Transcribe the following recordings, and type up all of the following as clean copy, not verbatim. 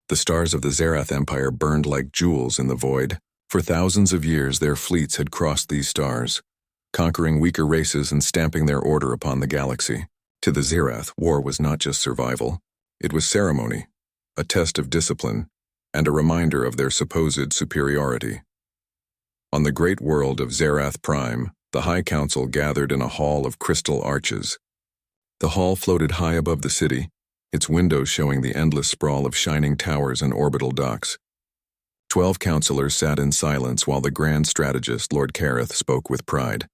The stars of the Zerath Empire burned like jewels in the void. For thousands of years their fleets had crossed these stars, conquering weaker races and stamping their order upon the galaxy. To the Zerath, war was not just survival. It was ceremony, a test of discipline, and a reminder of their supposed superiority. On the great world of Zerath Prime, the High Council gathered in a hall of crystal arches. The hall floated high above the city, its windows showing the endless sprawl of shining towers and orbital docks. 12 counselors sat in silence while the grand strategist, Lord Kareth, spoke with pride.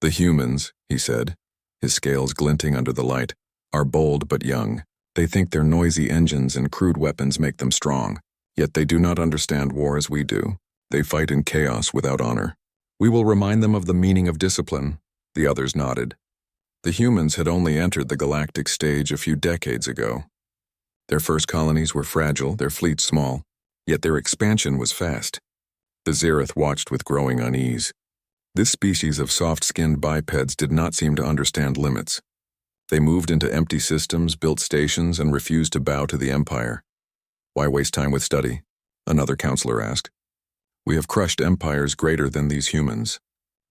The humans, he said, his scales glinting under the light, are bold but young. They think their noisy engines and crude weapons make them strong. Yet they do not understand war as we do. They fight in chaos without honor. We will remind them of the meaning of discipline. The others nodded. The humans had only entered the galactic stage a few decades ago. Their first colonies were fragile, their fleets small, yet their expansion was fast. The Zerath watched with growing unease. This species of soft-skinned bipeds did not seem to understand limits. They moved into empty systems, built stations, and refused to bow to the Empire. Why waste time with study? Another counselor asked. We have crushed empires greater than these humans.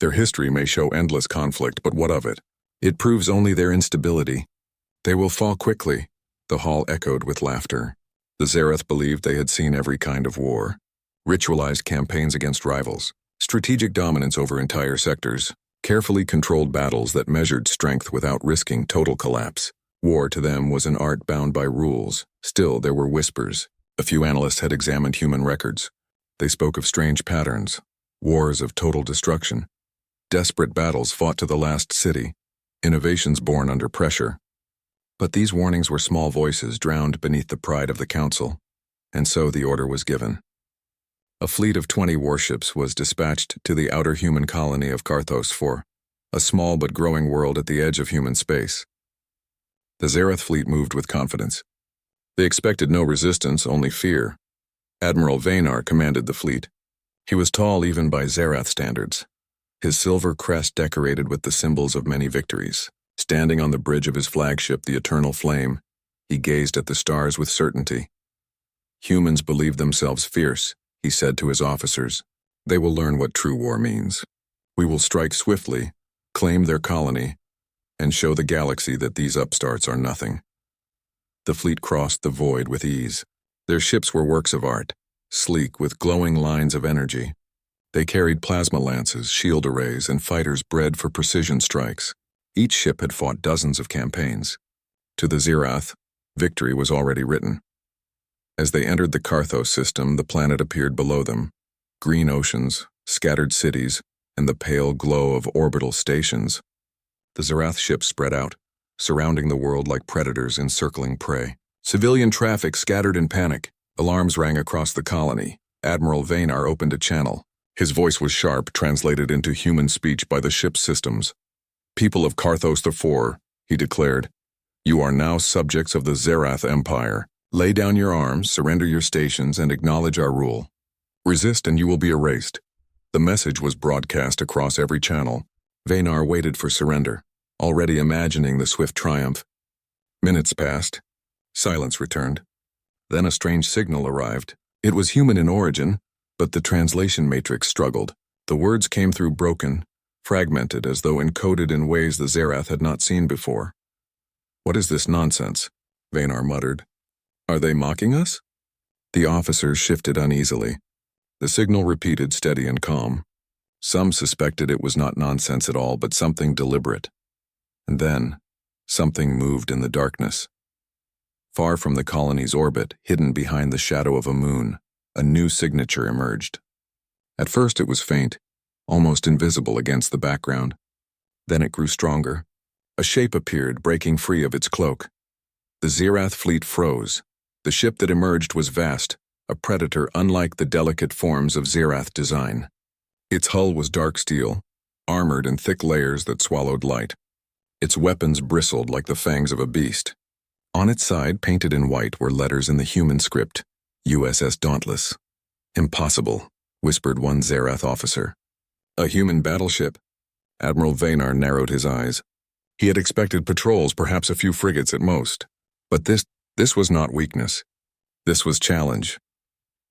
Their history may show endless conflict, but what of it? It proves only their instability. They will fall quickly. The hall echoed with laughter. The Zerath believed they had seen every kind of war. Ritualized campaigns against rivals, strategic dominance over entire sectors, carefully controlled battles that measured strength without risking total collapse. War to them was an art bound by rules. Still, there were whispers. A few analysts had examined human records. They spoke of strange patterns, wars of total destruction, desperate battles fought to the last city, innovations born under pressure. But these warnings were small voices drowned beneath the pride of the council, and so the order was given. A fleet of 20 warships was dispatched to the outer human colony of Karthos IV, a small but growing world at the edge of human space. The Zerath fleet moved with confidence. They expected no resistance, only fear. Admiral Vanar commanded the fleet. He was tall even by Zerath standards, his silver crest decorated with the symbols of many victories. Standing on the bridge of his flagship, the Eternal Flame, he gazed at the stars with certainty. Humans believe themselves fierce, he said to his officers. They will learn what true war means. We will strike swiftly, claim their colony, and show the galaxy that these upstarts are nothing. The fleet crossed the void with ease. Their ships were works of art, sleek with glowing lines of energy. They carried plasma lances, shield arrays, and fighters bred for precision strikes. Each ship had fought dozens of campaigns. To the Zerath, victory was already written. As they entered the Karthos system, the planet appeared below them. Green oceans, scattered cities, and the pale glow of orbital stations. The Zerath ships spread out, surrounding the world like predators encircling prey. Civilian traffic scattered in panic. Alarms rang across the colony. Admiral Vanar opened a channel. His voice was sharp, translated into human speech by the ship's systems. People of Karthos IV, he declared, you are now subjects of the Zerath Empire. Lay down your arms, surrender your stations, and acknowledge our rule. Resist and you will be erased. The message was broadcast across every channel. Vanar waited for surrender, already imagining the swift triumph. Minutes passed. Silence returned. Then a strange signal arrived. It was human in origin, but the translation matrix struggled. The words came through broken, fragmented, as though encoded in ways the Zerath had not seen before. What is this nonsense? Vanar muttered. Are they mocking us? The officers shifted uneasily. The signal repeated, steady and calm. Some suspected it was not nonsense at all, but something deliberate. And then, something moved in the darkness. Far from the colony's orbit, hidden behind the shadow of a moon, a new signature emerged. At first it was faint, almost invisible against the background. Then it grew stronger. A shape appeared, breaking free of its cloak. The Zerath fleet froze. The ship that emerged was vast, a predator unlike the delicate forms of Zerath design. Its hull was dark steel, armored in thick layers that swallowed light. Its weapons bristled like the fangs of a beast. On its side, painted in white, were letters in the human script, USS Dauntless. Impossible, whispered one Zerath officer. A human battleship? Admiral Vanar narrowed his eyes. He had expected patrols, perhaps a few frigates at most. But this was not weakness. This was challenge.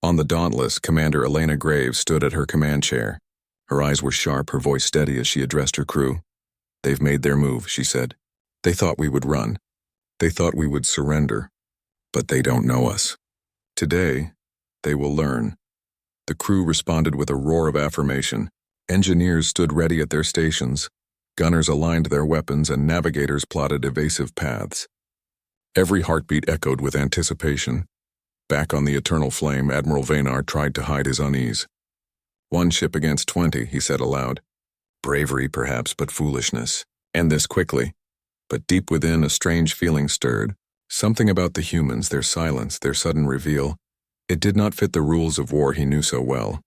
On the Dauntless, Commander Elena Graves stood at her command chair. Her eyes were sharp, her voice steady as she addressed her crew. "They've made their move," she said. "They thought we would run. They thought we would surrender. But they don't know us. Today, they will learn." The crew responded with a roar of affirmation. Engineers stood ready at their stations. Gunners aligned their weapons and navigators plotted evasive paths. Every heartbeat echoed with anticipation. Back on the Eternal Flame, Admiral Vanar tried to hide his unease. "One ship against 20, he said aloud. Bravery, perhaps, but foolishness. And this quickly. But deep within, a strange feeling stirred. Something about the humans, their silence, their sudden reveal. It did not fit the rules of war he knew so well.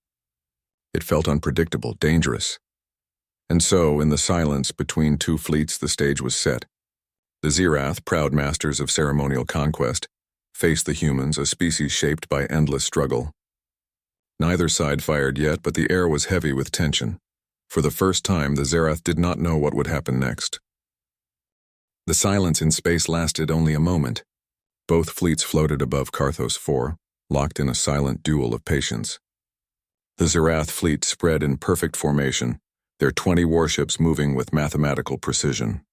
It felt unpredictable, dangerous. And so, in the silence between two fleets, the stage was set. The Zirath, proud masters of ceremonial conquest, faced the humans, a species shaped by endless struggle. Neither side fired yet, but the air was heavy with tension. For the first time, the Zirath did not know what would happen next. The silence in space lasted only a moment. Both fleets floated above Karthos 4, locked in a silent duel of patience. The Zirath fleet spread in perfect formation, their 20 warships moving with mathematical precision.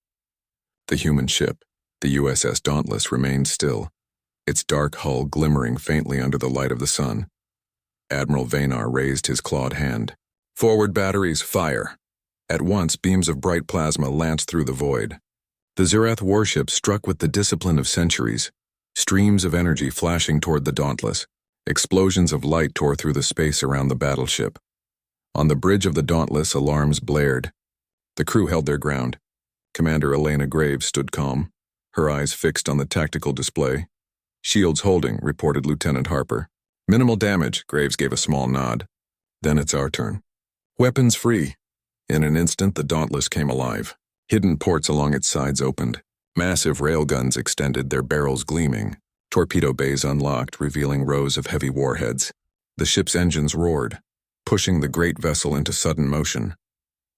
The human ship, the USS Dauntless, remained still, its dark hull glimmering faintly under the light of the sun. Admiral Vanar raised his clawed hand. "Forward batteries, fire!" At once, beams of bright plasma lanced through the void. The Zirath warship struck with the discipline of centuries, streams of energy flashing toward the Dauntless. Explosions of light tore through the space around the battleship. On the bridge of the Dauntless, alarms blared. The crew held their ground. Commander Elena Graves stood calm, her eyes fixed on the tactical display. "Shields holding," reported Lieutenant Harper. "Minimal damage," Graves gave a small nod. "Then it's our turn." "Weapons free." In an instant, the Dauntless came alive. Hidden ports along its sides opened. Massive railguns extended, their barrels gleaming. Torpedo bays unlocked, revealing rows of heavy warheads. The ship's engines roared, pushing the great vessel into sudden motion.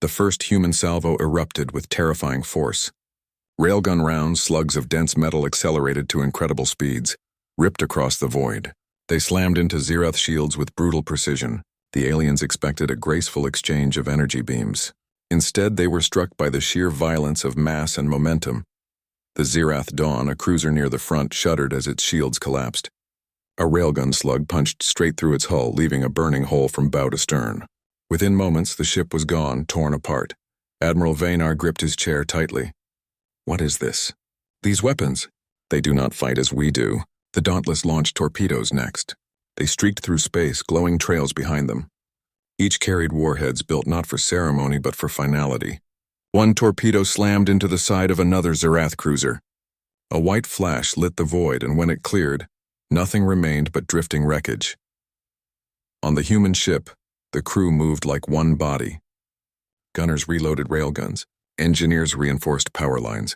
The first human salvo erupted with terrifying force. Railgun rounds, slugs of dense metal accelerated to incredible speeds, ripped across the void. They slammed into Zirath shields with brutal precision. The aliens expected a graceful exchange of energy beams. Instead, they were struck by the sheer violence of mass and momentum. The Zirath Dawn, a cruiser near the front, shuddered as its shields collapsed. A railgun slug punched straight through its hull, leaving a burning hole from bow to stern. Within moments, the ship was gone, torn apart. Admiral Vanar gripped his chair tightly. "What is this?" "These weapons. They do not fight as we do." The Dauntless launched torpedoes next. They streaked through space, glowing trails behind them. Each carried warheads built not for ceremony but for finality. One torpedo slammed into the side of another Zirath cruiser. A white flash lit the void, and when it cleared, nothing remained but drifting wreckage. On the human ship, the crew moved like one body. Gunners reloaded railguns. Engineers reinforced power lines.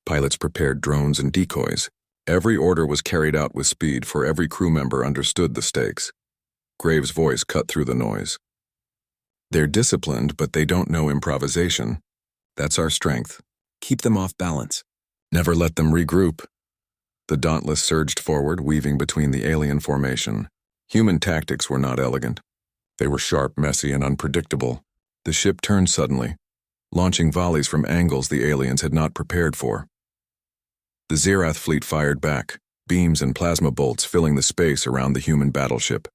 Pilots prepared drones and decoys. Every order was carried out with speed, for every crew member understood the stakes. Graves' voice cut through the noise. "They're disciplined, but they don't know improvisation. That's our strength. Keep them off balance. Never let them regroup." The Dauntless surged forward, weaving between the alien formation. Human tactics were not elegant. They were sharp, messy, and unpredictable. The ship turned suddenly, launching volleys from angles the aliens had not prepared for. The Zirath fleet fired back, beams and plasma bolts filling the space around the human battleship.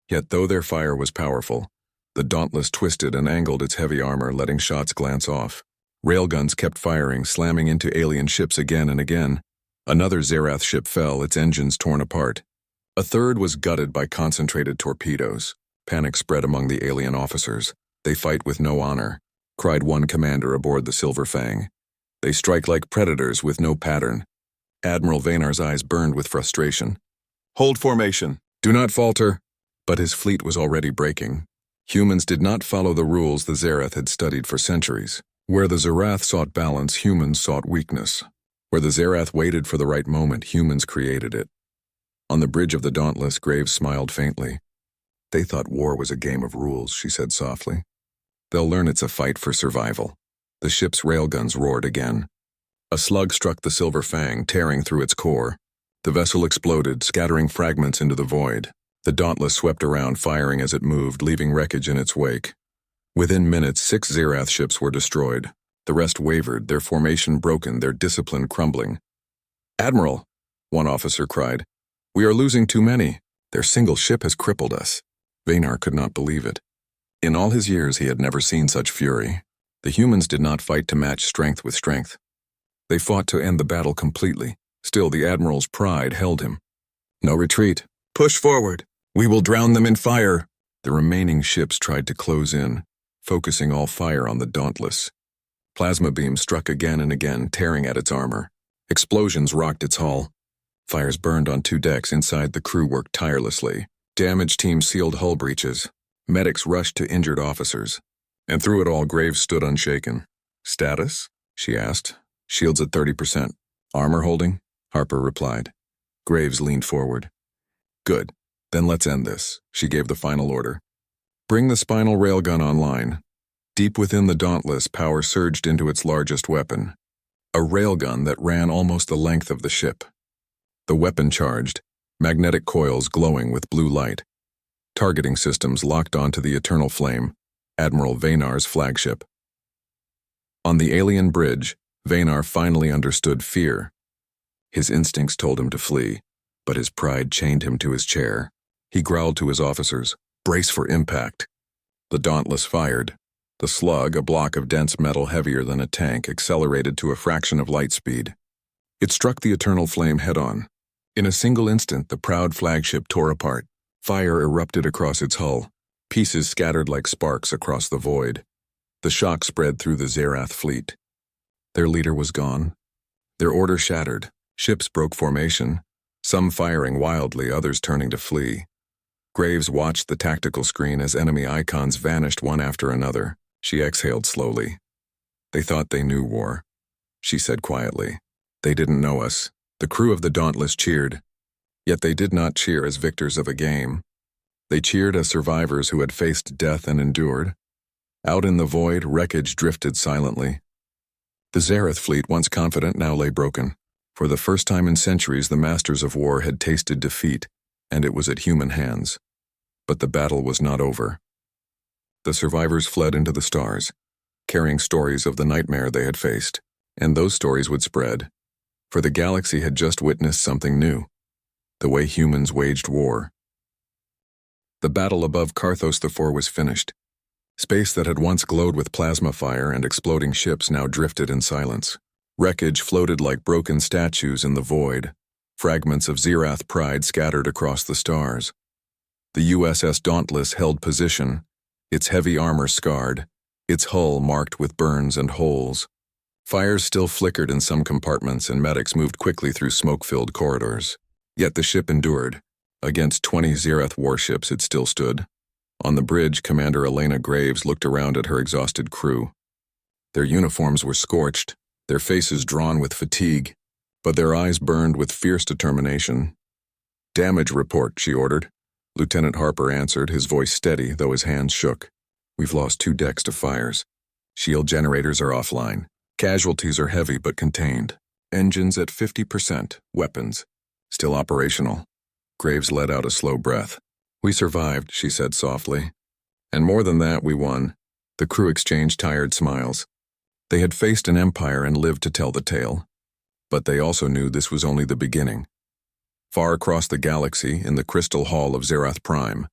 Yet though their fire was powerful, the Dauntless twisted and angled its heavy armor, letting shots glance off. Railguns kept firing, slamming into alien ships again and again. Another Zirath ship fell, its engines torn apart. A third was gutted by concentrated torpedoes. Panic spread among the alien officers. "They fight with no honor," cried one commander aboard the Silver Fang. "They strike like predators with no pattern." Admiral Vanar's eyes burned with frustration. "Hold formation. Do not falter." But his fleet was already breaking. Humans did not follow the rules the Zirath had studied for centuries. Where the Zirath sought balance, humans sought weakness. Where the Zirath waited for the right moment, humans created it. On the bridge of the Dauntless, Graves smiled faintly. "They thought war was a game of rules," she said softly. "They'll learn it's a fight for survival." The ship's railguns roared again. A slug struck the Silver Fang, tearing through its core. The vessel exploded, scattering fragments into the void. The Dauntless swept around, firing as it moved, leaving wreckage in its wake. Within minutes, 6 Zerath ships were destroyed. The rest wavered, their formation broken, their discipline crumbling. "Admiral," one officer cried, "we are losing too many. Their single ship has crippled us." Vaynar could not believe it. In all his years, he had never seen such fury. The humans did not fight to match strength with strength. They fought to end the battle completely. Still, the Admiral's pride held him. "No retreat. Push forward. We will drown them in fire." The remaining ships tried to close in, focusing all fire on the Dauntless. Plasma beams struck again and again, tearing at its armor. Explosions rocked its hull. Fires burned on 2 decks. Inside, the crew worked tirelessly. Damage teams sealed hull breaches. Medics rushed to injured officers. And through it all, Graves stood unshaken. "Status?" she asked. "Shields at 30%. Armor holding?" Harper replied. Graves leaned forward. "Good. Then let's end this." She gave the final order. "Bring the spinal railgun online." Deep within the Dauntless, power surged into its largest weapon. A railgun that ran almost the length of the ship. The weapon charged, magnetic coils glowing with blue light. Targeting systems locked onto the Eternal Flame, Admiral Vaynar's flagship. On the alien bridge, Vaynar finally understood fear. His instincts told him to flee, but his pride chained him to his chair. He growled to his officers, "Brace for impact." The Dauntless fired. The slug, a block of dense metal heavier than a tank, accelerated to a fraction of light speed. It struck the Eternal Flame head-on. In a single instant, the proud flagship tore apart. Fire erupted across its hull. Pieces scattered like sparks across the void. The shock spread through the Zerath fleet. Their leader was gone. Their order shattered. Ships broke formation, some firing wildly, others turning to flee. Graves watched the tactical screen as enemy icons vanished one after another. She exhaled slowly. "They thought they knew war," she said quietly. "They didn't know us." The crew of the Dauntless cheered. Yet they did not cheer as victors of a game. They cheered as survivors who had faced death and endured. Out in the void, wreckage drifted silently. The Zerath fleet, once confident, now lay broken. For the first time in centuries, the masters of war had tasted defeat, and it was at human hands. But the battle was not over. The survivors fled into the stars, carrying stories of the nightmare they had faced, and those stories would spread. For the galaxy had just witnessed something new, the way humans waged war. The battle above Karthos IV was finished. Space that had once glowed with plasma fire and exploding ships now drifted in silence. Wreckage floated like broken statues in the void, fragments of Zerath pride scattered across the stars. The USS Dauntless held position, its heavy armor scarred, its hull marked with burns and holes. Fires still flickered in some compartments, and medics moved quickly through smoke-filled corridors. Yet the ship endured. Against 20 Zerath warships, it still stood. On the bridge, Commander Elena Graves looked around at her exhausted crew. Their uniforms were scorched, their faces drawn with fatigue, but their eyes burned with fierce determination. "Damage report," she ordered. Lieutenant Harper answered, his voice steady, though his hands shook. "We've lost 2 decks to fires. Shield generators are offline. Casualties are heavy but contained. Engines at 50%. Weapons still operational." Graves let out a slow breath. "We survived," she said softly. "And more than that, we won." The crew exchanged tired smiles. They had faced an empire and lived to tell the tale. But they also knew this was only the beginning. Far across the galaxy, in the crystal hall of Zerath Prime,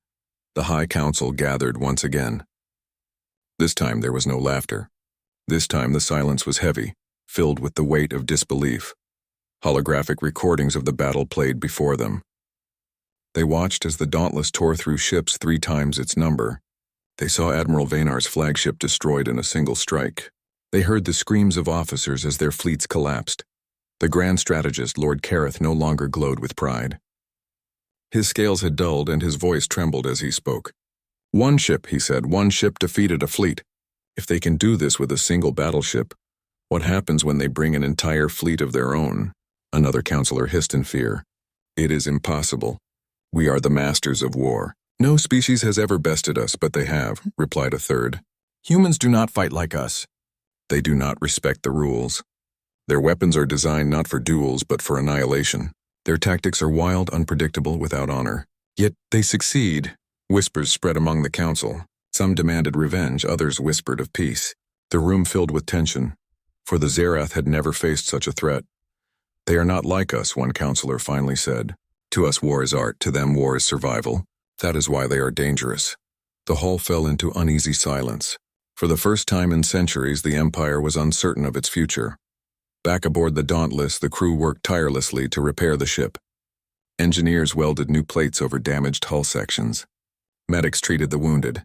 the High Council gathered once again. This time there was no laughter. This time the silence was heavy, filled with the weight of disbelief. Holographic recordings of the battle played before them. They watched as the Dauntless tore through ships 3 times its number. They saw Admiral Vaynar's flagship destroyed in a single strike. They heard the screams of officers as their fleets collapsed. The grand strategist, Lord Kareth, no longer glowed with pride. His scales had dulled and his voice trembled as he spoke. "One ship," he said, "one ship defeated a fleet. If they can do this with a single battleship, what happens when they bring an entire fleet of their own?" Another counselor hissed in fear. "It is impossible. We are the masters of war." "No species has ever bested us, but they have," replied a third. "Humans do not fight like us. They do not respect the rules. Their weapons are designed not for duels but for annihilation. Their tactics are wild, unpredictable, without honor. Yet they succeed. Whispers spread among the council. Some demanded revenge, others whispered of peace. The room filled with tension, for the Zerath had never faced such a threat. They are not like us, one counselor finally said. To us war is art, to them war is survival. That is why they are dangerous. The hall fell into uneasy silence. For the first time in centuries, the Empire was uncertain of its future. Back aboard the Dauntless, the crew worked tirelessly to repair the ship. Engineers welded new plates over damaged hull sections. Medics treated the wounded.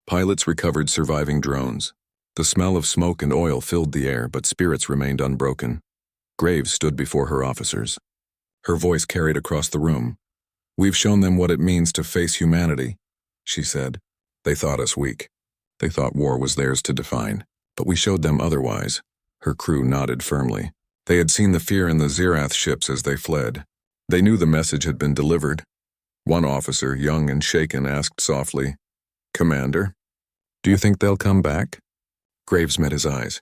Pilots recovered surviving drones. The smell of smoke and oil filled the air, but spirits remained unbroken. Graves stood before her officers. Her voice carried across the room. "We've shown them what it means to face humanity," she said. "They thought us weak. They thought war was theirs to define. But we showed them otherwise." Her crew nodded firmly. They had seen the fear in the Zerath ships as they fled. They knew the message had been delivered. One officer, young and shaken, asked softly, "Commander, do you think they'll come back?" Graves met his eyes.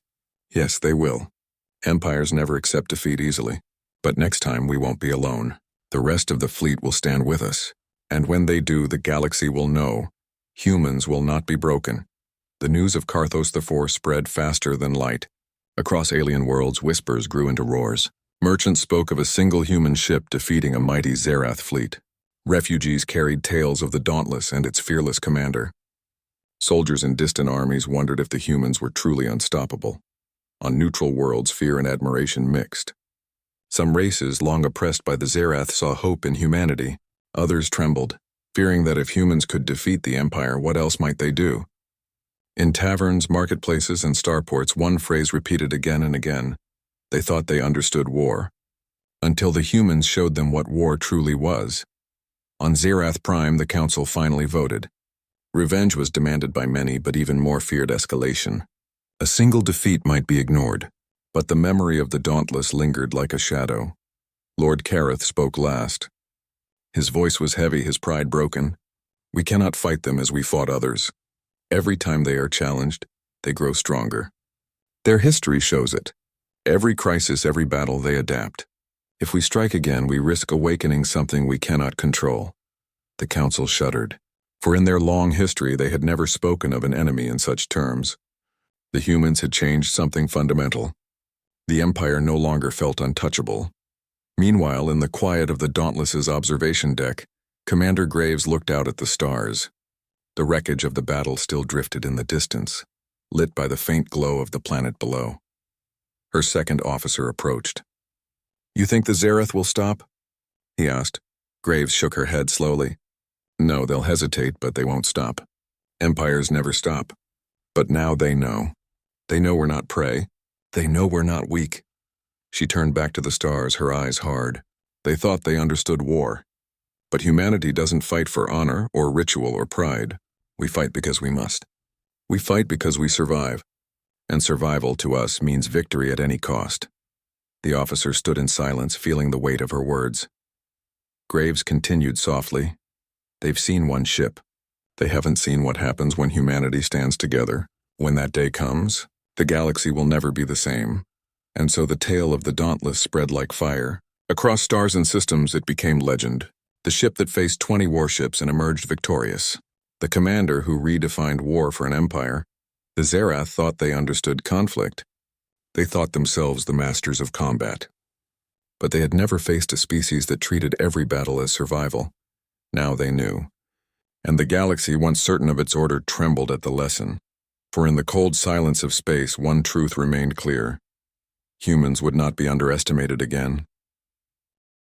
"Yes, they will. Empires never accept defeat easily. But next time we won't be alone. The rest of the fleet will stand with us. And when they do, the galaxy will know. Humans will not be broken." The news of Karthos IV spread faster than light. Across alien worlds, whispers grew into roars. Merchants spoke of a single human ship defeating a mighty Zerath fleet. Refugees carried tales of the Dauntless and its fearless commander. Soldiers in distant armies wondered if the humans were truly unstoppable. On neutral worlds, fear and admiration mixed. Some races, long oppressed by the Zerath, saw hope in humanity. Others trembled, fearing that if humans could defeat the Empire, what else might they do? In taverns, marketplaces, and starports, one phrase repeated again and again. They thought they understood war. Until the humans showed them what war truly was. On Zerath Prime, the council finally voted. Revenge was demanded by many, but even more feared escalation. A single defeat might be ignored, but the memory of the Dauntless lingered like a shadow. Lord Kareth spoke last. His voice was heavy, his pride broken. "We cannot fight them as we fought others. Every time they are challenged, they grow stronger. Their history shows it. Every crisis, every battle, they adapt. If we strike again, we risk awakening something we cannot control." The council shuddered, for in their long history they had never spoken of an enemy in such terms. The humans had changed something fundamental. The Empire no longer felt untouchable. Meanwhile, in the quiet of the Dauntless's observation deck, Commander Graves looked out at the stars. The wreckage of the battle still drifted in the distance, lit by the faint glow of the planet below. Her second officer approached. "You think the Zerath will stop?" he asked. Graves shook her head slowly. "No, they'll hesitate, but they won't stop. Empires never stop. But now they know. They know we're not prey. They know we're not weak." She turned back to the stars, her eyes hard. They thought they understood war. But humanity doesn't fight for honor or ritual or pride. We fight because we must. We fight because we survive. And survival to us means victory at any cost. The officer stood in silence, feeling the weight of her words. Graves continued softly. "They've seen one ship. They haven't seen what happens when humanity stands together. When that day comes, the galaxy will never be the same." And so the tale of the Dauntless spread like fire. Across stars and systems, it became legend. The ship that faced 20 warships and emerged victorious. The commander who redefined war for an empire. The Zerath thought they understood conflict. They thought themselves the masters of combat. But they had never faced a species that treated every battle as survival. Now they knew. And the galaxy, once certain of its order, trembled at the lesson. For in the cold silence of space, one truth remained clear. Humans would not be underestimated again.